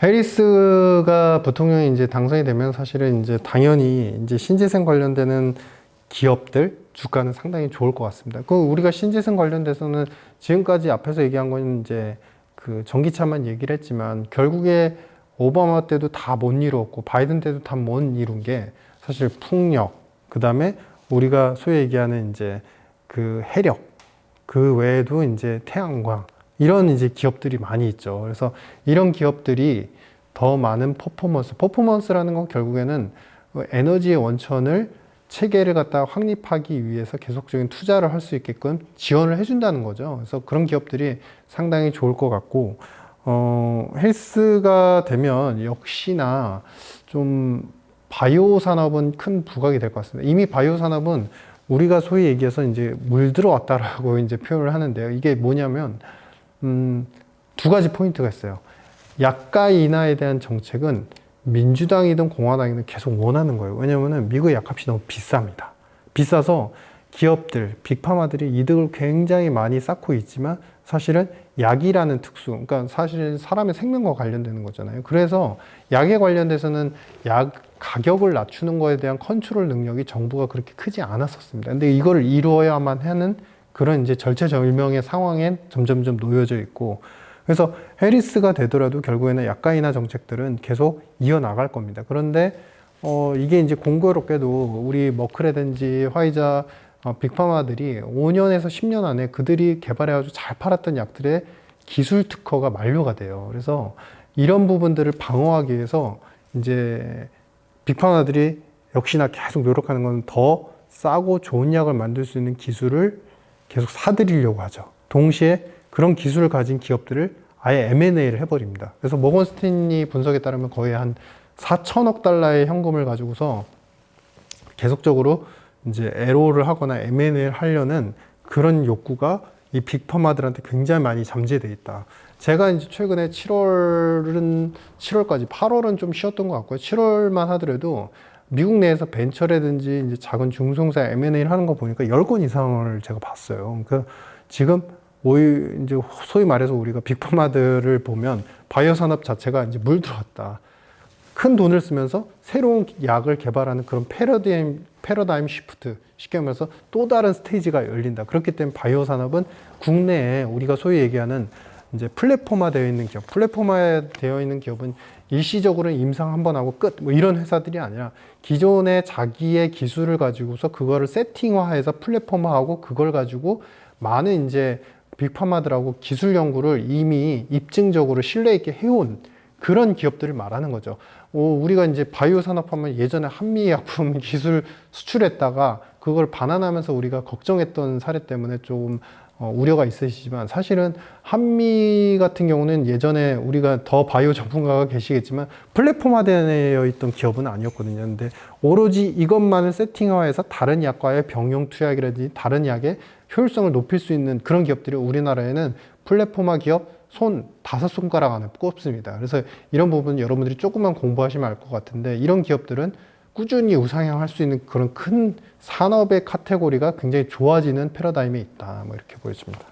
해리스가 부통령이 이제 당선이 되면 사실은 이제 당연히 이제 신재생 관련되는 기업들 주가는 상당히 좋을 것 같습니다. 그 우리가 신재생 관련돼서는 지금까지 앞에서 얘기한 건 이제 그 전기차만 얘기를 했지만 결국에 오바마 때도 다 못 이루었고 바이든 때도 다 못 이룬 게 사실 풍력, 그 다음에 우리가 소위 얘기하는 이제 그 해력, 그 외에도 이제 태양광 이런 이제 기업들이 많이 있죠. 그래서 이런 기업들이 더 많은 퍼포먼스라는 건 결국에는 에너지의 원천을 체계를 갖다 확립하기 위해서 계속적인 투자를 할 수 있게끔 지원을 해준다는 거죠. 그래서 그런 기업들이 상당히 좋을 것 같고, 헬스가 되면 역시나 좀 바이오 산업은 큰 부각이 될 것 같습니다. 이미 바이오 산업은 우리가 소위 얘기해서 이제 물들어왔다라고 이제 표현을 하는데요. 이게 뭐냐면, 두 가지 포인트가 있어요. 약가 인하에 대한 정책은 민주당이든 공화당이든 계속 원하는 거예요. 왜냐면은 미국의 약값이 너무 비쌉니다. 비싸서 기업들, 빅파마들이 이득을 굉장히 많이 쌓고 있지만 사실은 약이라는 특수, 그러니까 사실 사람의 생명과 관련되는 거잖아요. 그래서 약에 관련돼서는 약 가격을 낮추는 거에 대한 컨트롤 능력이 정부가 그렇게 크지 않았었습니다. 근데 이거를 이루어야만 하는 그런 이제 절체절명의 상황에 점점점 놓여져 있고, 그래서 해리스가 되더라도 결국에는 약가 인하 정책들은 계속 이어나갈 겁니다. 그런데 이게 이제 공교롭게도 우리 머크라든지 화이자, 빅파마들이 5년에서 10년 안에 그들이 개발해가지고 잘 팔았던 약들의 기술 특허가 만료가 돼요. 그래서 이런 부분들을 방어하기 위해서 이제 빅파마들이 역시나 계속 노력하는 건 더 싸고 좋은 약을 만들 수 있는 기술을 계속 사들이려고 하죠. 동시에 그런 기술을 가진 기업들을 아예 M&A를 해버립니다. 그래서 모건 스탠리 분석에 따르면 거의 한 4천억 달러의 현금을 가지고서 계속적으로 이제 LO를 하거나 M&A를 하려는 그런 욕구가 이 빅파마들한테 굉장히 많이 잠재되어 있다. 제가 이제 최근에 7월까지, 8월은 좀 쉬었던 것 같고요. 7월만 하더라도 미국 내에서 벤처라든지 이제 작은 중소형사 M&A를 하는 거 보니까 10건 이상을 제가 봤어요. 그러니까 지금 이제 소위 말해서 우리가 빅파마들을 보면 바이오 산업 자체가 이제 물들어왔다. 큰 돈을 쓰면서 새로운 약을 개발하는 그런 패러다임 시프트, 쉽게 말해서 또 다른 스테이지가 열린다. 그렇기 때문에 바이오 산업은 국내에 우리가 소위 얘기하는 이제 플랫폼화 되어 있는 기업, 플랫폼화 되어 있는 기업은 일시적으로는 임상 한번 하고 끝, 뭐 이런 회사들이 아니라 기존의 자기의 기술을 가지고서 그거를 세팅화해서 플랫폼화하고 그걸 가지고 많은 이제 빅파마들하고 기술 연구를 이미 입증적으로 신뢰 있게 해온 그런 기업들을 말하는 거죠. 우리가 이제 바이오 산업하면 예전에 한미약품 기술 수출했다가 그걸 반환하면서 우리가 걱정했던 사례 때문에 조금 우려가 있으시지만 사실은 한미 같은 경우는 예전에 우리가 더 바이오 전문가가 계시겠지만 플랫폼화되어 있던 기업은 아니었거든요. 근데 오로지 이것만을 세팅화해서 다른 약과의 병용 투약이라든지 다른 약의 효율성을 높일 수 있는 그런 기업들이 우리나라에는 플랫폼화 기업 손 5손가락 안에 꼽습니다. 그래서 이런 부분 여러분들이 조금만 공부하시면 알 것 같은데 이런 기업들은 꾸준히 우상향할 수 있는 그런 큰 산업의 카테고리가 굉장히 좋아지는 패러다임에 있다. 뭐 이렇게 보여집니다.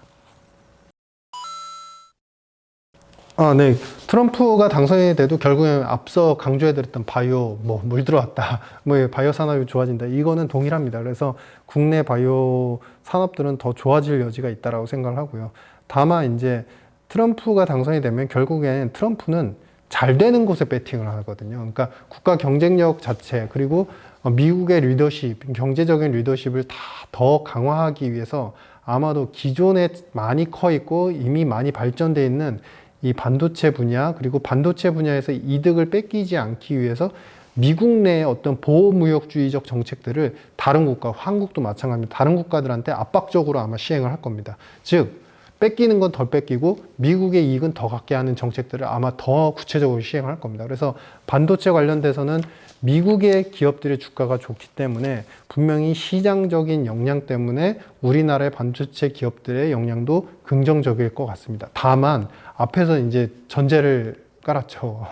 네. 트럼프가 당선이 돼도 결국엔 앞서 강조해드렸던 바이오, 뭐, 물 들어왔다. 뭐, 바이오 산업이 좋아진다. 이거는 동일합니다. 그래서 국내 바이오 산업들은 더 좋아질 여지가 있다라고 생각을 하고요. 다만, 이제 트럼프가 당선이 되면 결국엔 트럼프는 잘 되는 곳에 배팅을 하거든요. 그러니까 국가 경쟁력 자체, 그리고 미국의 리더십, 경제적인 리더십을 다 더 강화하기 위해서 아마도 기존에 많이 커 있고 이미 많이 발전되어 있는 이 반도체 분야, 그리고 반도체 분야에서 이득을 뺏기지 않기 위해서 미국 내의 어떤 보호무역주의적 정책들을 다른 국가, 한국도 마찬가지입니다. 다른 국가들한테 압박적으로 아마 시행을 할 겁니다. 즉, 뺏기는 건 덜 뺏기고 미국의 이익은 더 갖게 하는 정책들을 아마 더 구체적으로 시행할 겁니다. 그래서 반도체 관련돼서는 미국의 기업들의 주가가 좋기 때문에 분명히 시장적인 영향 때문에 우리나라의 반도체 기업들의 영향도 긍정적일 것 같습니다. 다만 앞에서 이제 전제를 깔았죠.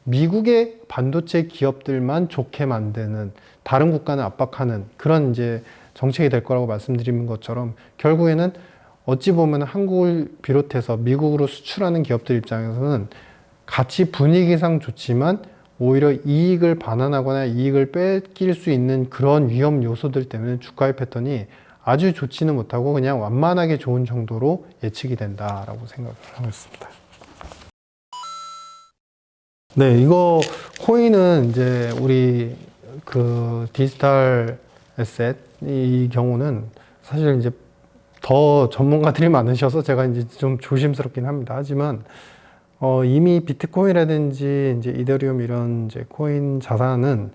미국의 반도체 기업들만 좋게 만드는, 다른 국가는 압박하는 그런 이제 정책이 될 거라고 말씀드린 것처럼 결국에는 어찌 보면 한국을 비롯해서 미국으로 수출하는 기업들 입장에서는 가치 분위기상 좋지만 오히려 이익을 반환하거나 이익을 뺏길 수 있는 그런 위험 요소들 때문에 주가의 패턴이 아주 좋지는 못하고 그냥 완만하게 좋은 정도로 예측이 된다라고 생각을 하고 있습니다. 네, 이거 코인은 이제 우리 그 디지털 에셋 이 경우는 사실 이제 더 전문가들이 많으셔서 제가 이제 좀 조심스럽긴 합니다. 하지만 이미 비트코인이라든지 이제 이더리움 이런 이제 코인 자산은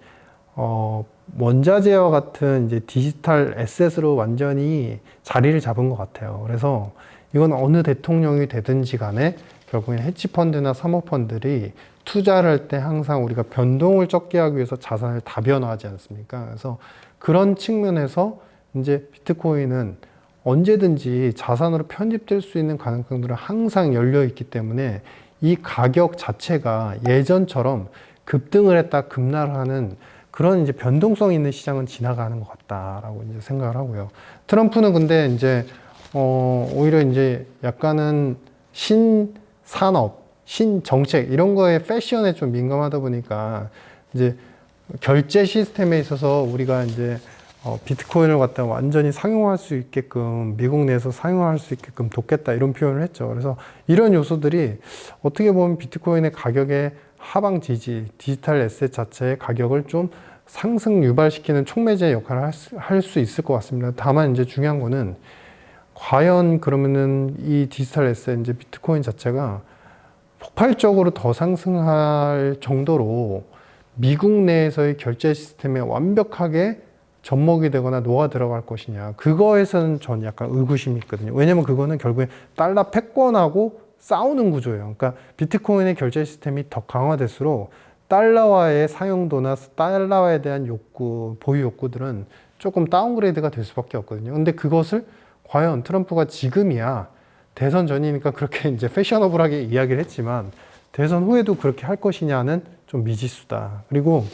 원자재와 같은 이제 디지털 에셋으로 완전히 자리를 잡은 것 같아요. 그래서 이건 어느 대통령이 되든지 간에 결국엔 헤지펀드나 사모펀드들이 투자를 할 때 항상 우리가 변동을 적게 하기 위해서 자산을 다변화하지 않습니까? 그래서 그런 측면에서 이제 비트코인은 언제든지 자산으로 편입될 수 있는 가능성들은 항상 열려 있기 때문에 이 가격 자체가 예전처럼 급등을 했다 급락을 하는 그런 이제 변동성 있는 시장은 지나가는 것 같다라고 이제 생각을 하고요. 트럼프는 근데 이제 오히려 이제 약간은 신산업, 신정책 이런 거에 패션에 좀 민감하다 보니까 이제 결제 시스템에 있어서 우리가 이제 비트코인을 갖다 완전히 상용화할 수 있게끔 미국 내에서 상용화할 수 있게끔 돕겠다 이런 표현을 했죠. 그래서 이런 요소들이 어떻게 보면 비트코인의 가격의 하방 지지, 디지털 에셋 자체의 가격을 좀 상승 유발시키는 촉매제 역할을 할 수 있을 것 같습니다. 다만 이제 중요한 거는 과연 그러면은 이 디지털 에셋 이제 비트코인 자체가 폭발적으로 더 상승할 정도로 미국 내에서의 결제 시스템에 완벽하게 접목이 되거나 녹아 들어갈 것이냐. 그거에서는 전 약간 의구심이 있거든요. 왜냐면 그거는 결국에 달러 패권하고 싸우는 구조예요. 그러니까 비트코인의 결제 시스템이 더 강화될수록 달러와의 사용도나 달러에 대한 욕구, 보유 욕구들은 조금 다운그레이드가 될 수밖에 없거든요. 근데 그것을 과연 트럼프가 지금이야 대선 전이니까 그렇게 이제 패셔너블하게 이야기를 했지만 대선 후에도 그렇게 할 것이냐는 좀 미지수다. 그리고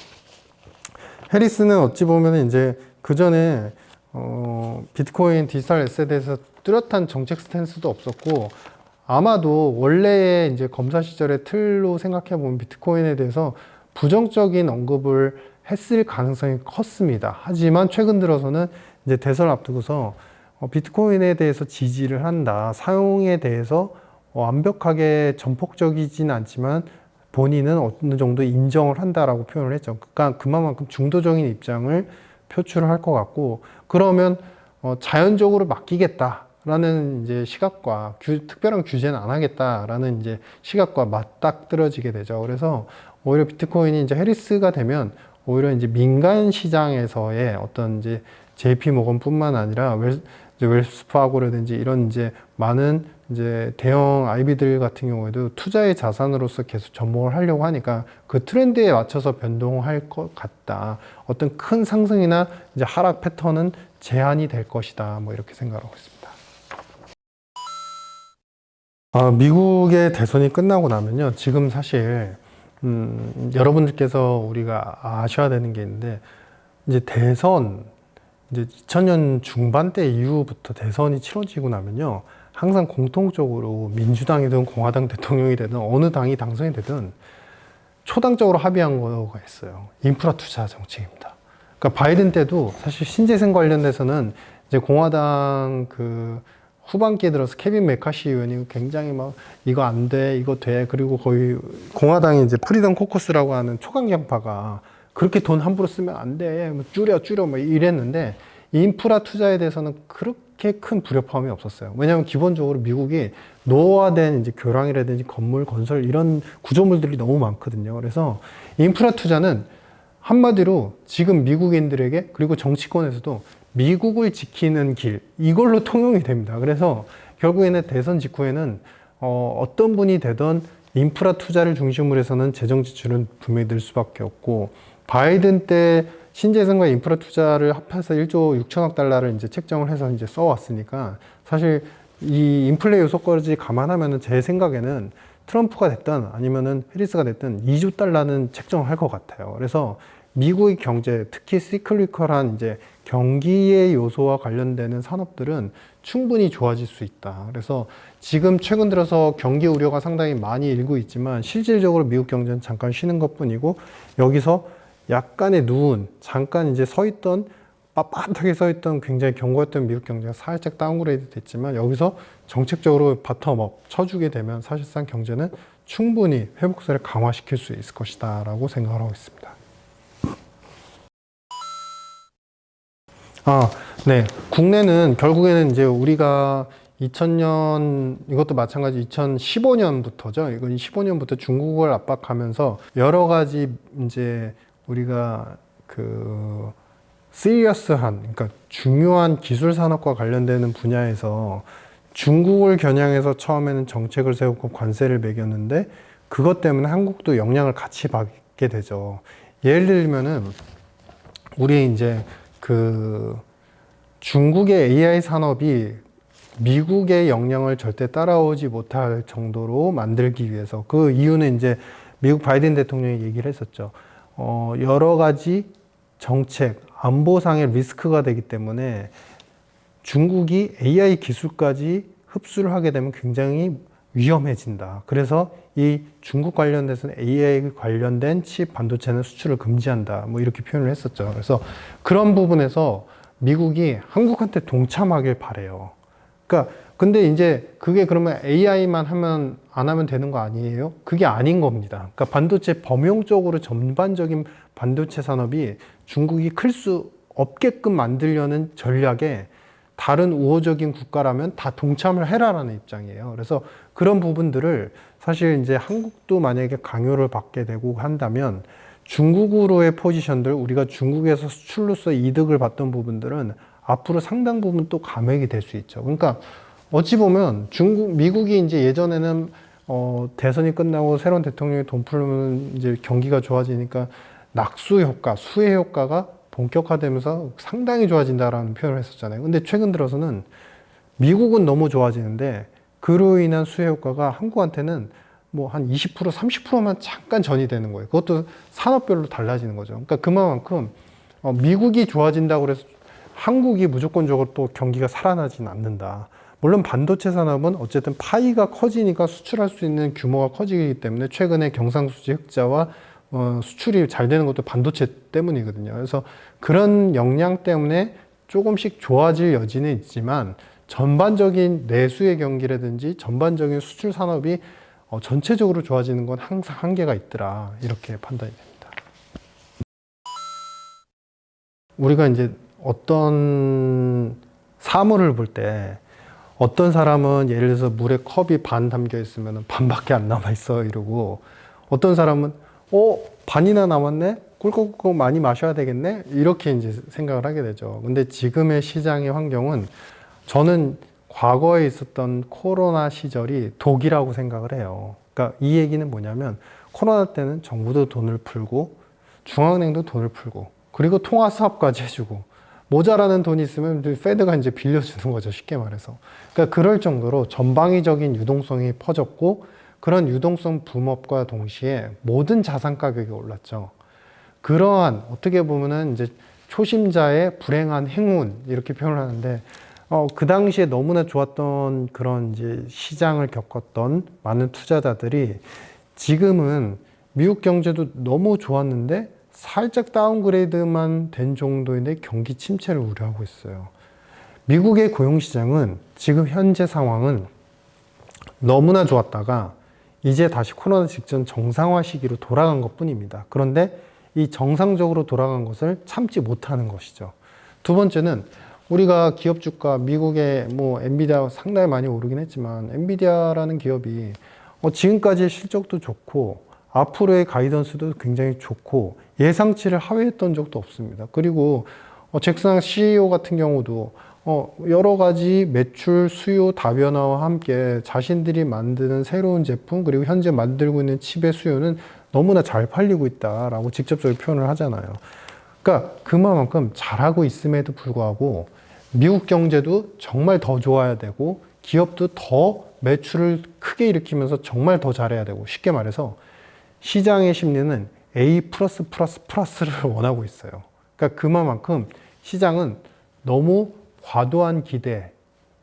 해리스는 어찌 보면 이제 그 전에 비트코인 디지털 에셋에서 뚜렷한 정책 스탠스도 없었고 아마도 원래의 이제 검사 시절의 틀로 생각해 보면 비트코인에 대해서 부정적인 언급을 했을 가능성이 컸습니다. 하지만 최근 들어서는 이제 대선을 앞두고서 비트코인에 대해서 지지를 한다. 사용에 대해서 완벽하게 전폭적이진 않지만 본인은 어느 정도 인정을 한다라고 표현을 했죠. 그러니까 그만큼 중도적인 입장을 표출을 할 것 같고 그러면 자연적으로 맡기겠다라는 이제 시각과 특별한 규제는 안 하겠다라는 이제 시각과 맞닥뜨려지게 되죠. 그래서 오히려 비트코인이 이제 해리스가 되면 오히려 이제 민간 시장에서의 어떤 이제 JP 모건뿐만 아니라 웰스파고라든지 이런 이제 많은 이제 대형 IB들 같은 경우에도 투자의 자산으로서 계속 접목을 하려고 하니까 그 트렌드에 맞춰서 변동할 것 같다. 어떤 큰 상승이나 이제 하락 패턴은 제한이 될 것이다. 뭐 이렇게 생각하고 있습니다. 미국의 대선이 끝나고 나면요. 지금 사실 여러분들께서 우리가 아셔야 되는 게 있는데 이제 대선 이제 2000년 중반대 이후부터 대선이 치러지고 나면요. 항상 공통적으로 민주당이든 공화당 대통령이 되든 어느 당이 당선이 되든 초당적으로 합의한 거가 있어요. 인프라 투자 정책입니다. 그러니까 바이든 때도 사실 신재생 관련돼서는 이제 공화당 그 후반기에 들어서 케빈 메카시 의원이 굉장히 막 이거 안 돼, 이거 돼. 그리고 거의 공화당이 이제 프리덤 코커스라고 하는 초강경파가 그렇게 돈 함부로 쓰면 안 돼. 뭐 줄여 뭐 이랬는데 인프라 투자에 대해서는 그렇게 큰 불협화음이 없었어요. 왜냐하면 기본적으로 미국이 노후화된 이제 교량이라든지 건물, 건설 이런 구조물들이 너무 많거든요. 그래서 인프라 투자는 한마디로 지금 미국인들에게 그리고 정치권에서도 미국을 지키는 길 이걸로 통용이 됩니다. 그래서 결국에는 대선 직후에는 어떤 분이 되던 인프라 투자를 중심으로 해서는 재정 지출은 분명히 늘 수밖에 없고 바이든 때 신재생과 인프라 투자를 합해서 1조 6천억 달러를 이제 책정을 해서 이제 써왔으니까 사실 이 인플레 요소까지 감안하면은 제 생각에는 트럼프가 됐든 아니면은 해리스가 됐든 2조 달러는 책정을 할 것 같아요. 그래서 미국의 경제, 특히 시클리컬한 이제 경기의 요소와 관련되는 산업들은 충분히 좋아질 수 있다. 그래서 지금 최근 들어서 경기 우려가 상당히 많이 일고 있지만 실질적으로 미국 경제는 잠깐 쉬는 것뿐이고 여기서 약간의 누운 잠깐 이제 서 있던 빳빳하게 서 있던 굉장히 견고했던 미국 경제가 살짝 다운그레이드 됐지만 여기서 정책적으로 바텀업 쳐주게 되면 사실상 경제는 충분히 회복세를 강화시킬 수 있을 것이다 라고 생각을 하고 있습니다. 네. 국내는 결국에는 이제 우리가 2000년, 이것도 마찬가지 2015년부터죠. 이건 15년부터 중국을 압박하면서 여러 가지 이제 우리가 그 시리어스한, 그러니까 중요한 기술 산업과 관련되는 분야에서 중국을 겨냥해서 처음에는 정책을 세우고 관세를 매겼는데 그것 때문에 한국도 영향을 같이 받게 되죠. 예를 들면은 우리 이제 그 중국의 AI 산업이 미국의 영향을 절대 따라오지 못할 정도로 만들기 위해서 그 이유는 이제 미국 바이든 대통령이 얘기를 했었죠. 여러 가지 정책, 안보상의 리스크가 되기 때문에 중국이 AI 기술까지 흡수를 하게 되면 굉장히 위험해진다. 그래서 이 중국 관련돼서는 AI 관련된 칩 반도체는 수출을 금지한다. 뭐 이렇게 표현을 했었죠. 그래서 그런 부분에서 미국이 한국한테 동참하길 바래요. 그러니까 근데 이제 그게 그러면 AI만 하면 안 하면 되는 거 아니에요? 그게 아닌 겁니다. 그러니까 반도체 범용적으로 전반적인 반도체 산업이 중국이 클 수 없게끔 만들려는 전략에 다른 우호적인 국가라면 다 동참을 해라라는 입장이에요. 그래서 그런 부분들을 사실 이제 한국도 만약에 강요를 받게 되고 한다면 중국으로의 포지션들, 우리가 중국에서 수출로서 이득을 봤던 부분들은 앞으로 상당 부분 또 감액이 될 수 있죠. 그러니까 어찌 보면 미국이 이제 예전에는 대선이 끝나고 새로운 대통령이 돈 풀면 이제 경기가 좋아지니까 낙수 효과, 수혜 효과가 본격화되면서 상당히 좋아진다라는 표현을 했었잖아요. 근데 최근 들어서는 미국은 너무 좋아지는데 그로 인한 수혜 효과가 한국한테는 뭐 한 20%, 30%만 잠깐 전이되는 거예요. 그것도 산업별로 달라지는 거죠. 그러니까 그만큼 미국이 좋아진다고 해서 한국이 무조건적으로 또 경기가 살아나진 않는다. 물론 반도체 산업은 어쨌든 파이가 커지니까 수출할 수 있는 규모가 커지기 때문에 최근에 경상수지 흑자와 수출이 잘 되는 것도 반도체 때문이거든요. 그래서 그런 역량 때문에 조금씩 좋아질 여지는 있지만 전반적인 내수의 경기라든지 전반적인 수출 산업이 전체적으로 좋아지는 건 항상 한계가 있더라. 이렇게 판단이 됩니다. 우리가 이제 어떤 사물을 볼 때 어떤 사람은 예를 들어서 물에 컵이 반 담겨 있으면 반밖에 안 남아 있어 이러고 어떤 사람은 반이나 남았네? 꿀꺽꿀꺽 많이 마셔야 되겠네? 이렇게 이제 생각을 하게 되죠. 근데 지금의 시장의 환경은 저는 과거에 있었던 코로나 시절이 독이라고 생각을 해요. 그러니까 이 얘기는 뭐냐면 코로나 때는 정부도 돈을 풀고 중앙은행도 돈을 풀고 그리고 통화 수합까지 해주고 모자라는 돈이 있으면 페드가 이제 빌려주는 거죠. 쉽게 말해서. 그러니까 그럴 정도로 전방위적인 유동성이 퍼졌고 그런 유동성 붐업과 동시에 모든 자산 가격이 올랐죠. 그러한 어떻게 보면은 이제 초심자의 불행한 행운 이렇게 표현을 하는데 그 당시에 너무나 좋았던 그런 이제 시장을 겪었던 많은 투자자들이 지금은 미국 경제도 너무 좋았는데 살짝 다운그레이드만 된 정도인데 경기 침체를 우려하고 있어요. 미국의 고용시장은 지금 현재 상황은 너무나 좋았다가 이제 다시 코로나 직전 정상화 시기로 돌아간 것 뿐입니다. 그런데 이 정상적으로 돌아간 것을 참지 못하는 것이죠. 두 번째는 우리가 기업 주가 미국의 뭐 엔비디아 상당히 많이 오르긴 했지만 엔비디아라는 기업이 지금까지의 실적도 좋고 앞으로의 가이던스도 굉장히 좋고 예상치를 하회했던 적도 없습니다. 그리고 잭슨 CEO 같은 경우도 여러 가지 매출 수요 다변화와 함께 자신들이 만드는 새로운 제품 그리고 현재 만들고 있는 칩의 수요는 너무나 잘 팔리고 있다라고 직접적으로 표현을 하잖아요. 그러니까 그만큼 잘하고 있음에도 불구하고 미국 경제도 정말 더 좋아야 되고 기업도 더 매출을 크게 일으키면서 정말 더 잘해야 되고 쉽게 말해서 시장의 심리는 A+++를 원하고 있어요. 그러니까 그만큼 시장은 너무 과도한 기대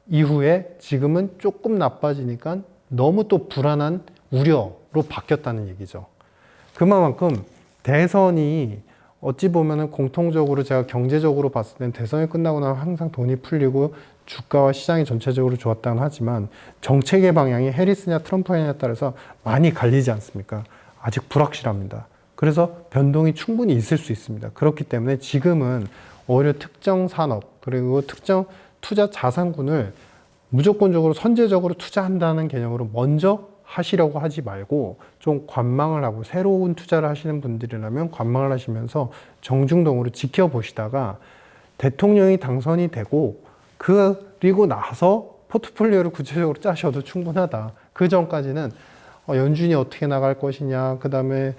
이후에 지금은 조금 나빠지니까 너무 또 불안한 우려로 바뀌었다는 얘기죠. 그만큼 대선이 어찌 보면은 공통적으로 제가 경제적으로 봤을 땐 대선이 끝나고 나면 항상 돈이 풀리고 주가와 시장이 전체적으로 좋았다고 하지만 정책의 방향이 해리스냐 트럼프냐에 따라서 많이 갈리지 않습니까? 아직 불확실합니다. 그래서 변동이 충분히 있을 수 있습니다. 그렇기 때문에 지금은 오히려 특정 산업 그리고 특정 투자 자산군을 무조건적으로 선제적으로 투자한다는 개념으로 먼저 하시려고 하지 말고 좀 관망을 하고 새로운 투자를 하시는 분들이라면 관망을 하시면서 정중동으로 지켜보시다가 대통령이 당선이 되고 그리고 나서 포트폴리오를 구체적으로 짜셔도 충분하다. 그 전까지는 연준이 어떻게 나갈 것이냐, 그 다음에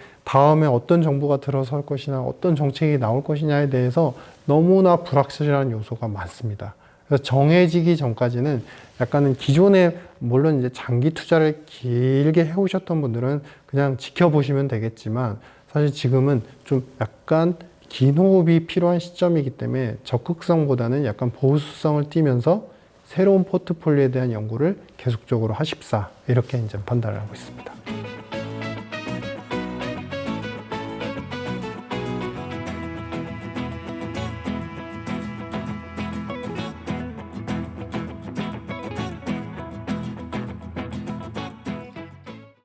어떤 정부가 들어설 것이냐, 어떤 정책이 나올 것이냐에 대해서 너무나 불확실한 요소가 많습니다. 그래서 정해지기 전까지는 약간은 기존에 물론 이제 장기 투자를 길게 해오셨던 분들은 그냥 지켜보시면 되겠지만 사실 지금은 좀 약간 긴 호흡이 필요한 시점이기 때문에 적극성보다는 약간 보수성을 띠면서 새로운 포트폴리오에 대한 연구를 계속적으로 하십사 이렇게 이제 판단을 하고 있습니다.